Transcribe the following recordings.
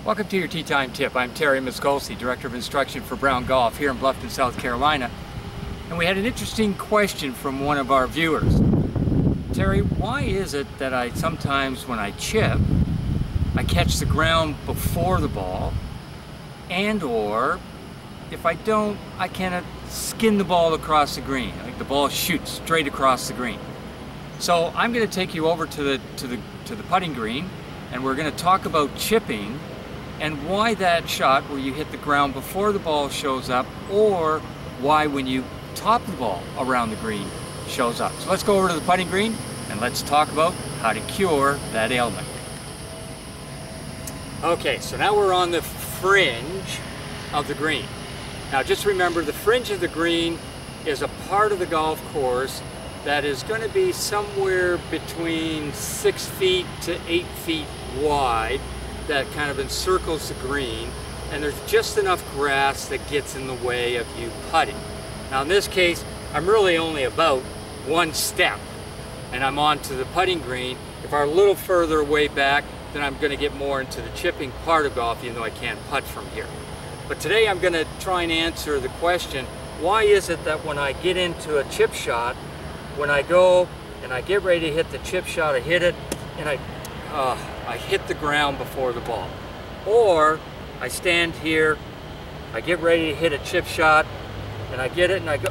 Welcome to your Tea Time Tip. I'm Terry Miskolczi, Director of Instruction for Brown Golf here in Bluffton, South Carolina. And we had an interesting question from one of our viewers. Terry, why is it that sometimes when I chip, I catch the ground before the ball, or if I don't, I kind of skin the ball across the green, like the ball shoots straight across the green. So I'm going to take you over to the putting green, and we're going to talk about chipping and why that shot where you hit the ground before the ball shows up, or why when you top the ball around the green shows up. So let's go over to the putting green and let's talk about how to cure that ailment. Okay, so now we're on the fringe of the green. Now just remember, the fringe of the green is a part of the golf course that is going to be somewhere between 6 feet to 8 feet wide, that kind of encircles the green, and there's just enough grass that gets in the way of you putting. Now in this case, I'm really only about one step and I'm onto the putting green. If I'm a little further away back, then I'm going to get more into the chipping part of golf, even though I can't putt from here. But today I'm going to try and answer the question, why is it that when I get into a chip shot, when I go and I get ready to hit the chip shot, I hit it and I hit the ground before the ball. Or I stand here, I get ready to hit a chip shot, and I get it and I go,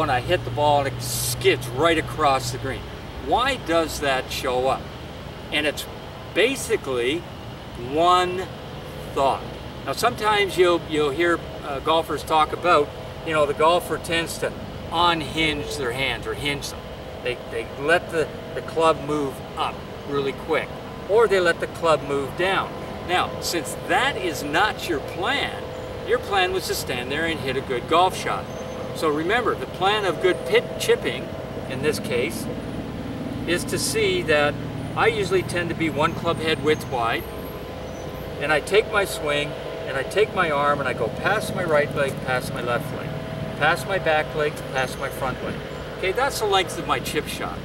and I hit the ball and it skids right across the green. Why does that show up? And it's basically one thought. Now sometimes you'll hear golfers talk about, the golfer tends to unhinge their hands or hinge them. They let the club move up really quick, or they let the club move down. Now, since that is not your plan was to stand there and hit a good golf shot. So remember, the plan of good chipping, in this case, is to see that I usually tend to be one club head width wide, and I take my swing, and I take my arm, and I go past my right leg, past my left leg, past my back leg, past my front leg. Okay, that's the length of my chip shot.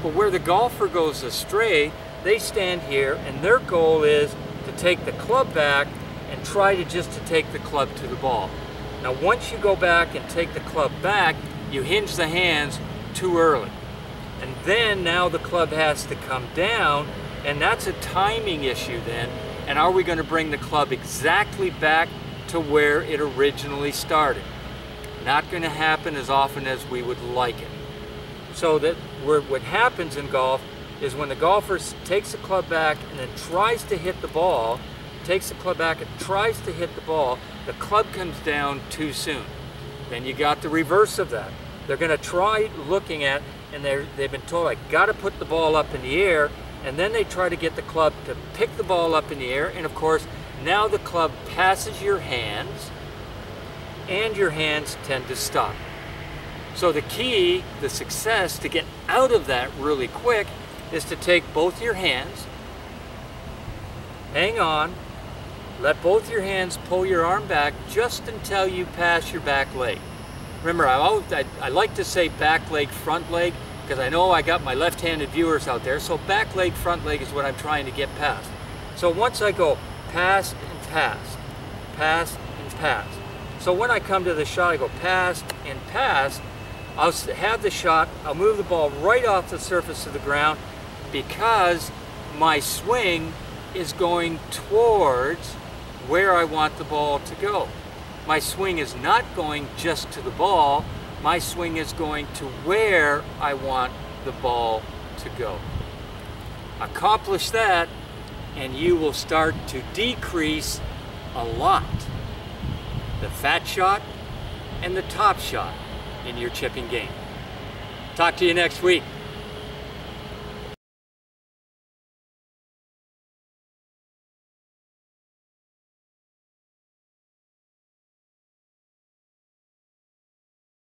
But where the golfer goes astray, they stand here and their goal is to take the club back and try to take the club to the ball. Now once you go back and take the club back, you hinge the hands too early. And then now the club has to come down, and that's a timing issue then. And are we going to bring the club exactly back to where it originally started? Not going to happen as often as we would like it. So that what happens in golf is when the golfer takes the club back and then tries to hit the ball, takes the club back and tries to hit the ball, the club comes down too soon. Then you got the reverse of that. They're going to try looking at, and they've been told, I got to put the ball up in the air, and then they try to get the club to pick the ball up in the air, and of course, now the club passes your hands, and your hands tend to stop. So the key, the success to get out of that really quick is to take both your hands, hang on, let both your hands pull your arm back just until you pass your back leg. Remember, I like to say back leg, front leg, because I know I got my left-handed viewers out there, so back leg, front leg is what I'm trying to get past. So once I go past and past, past and past. So when I come to the shot, I go past and past, I'll have the shot, I'll move the ball right off the surface of the ground because my swing is going towards where I want the ball to go. My swing is not going just to the ball, my swing is going to where I want the ball to go. Accomplish that and you will start to decrease a lot the fat shot and the top shot in your chipping game. Talk to you next week.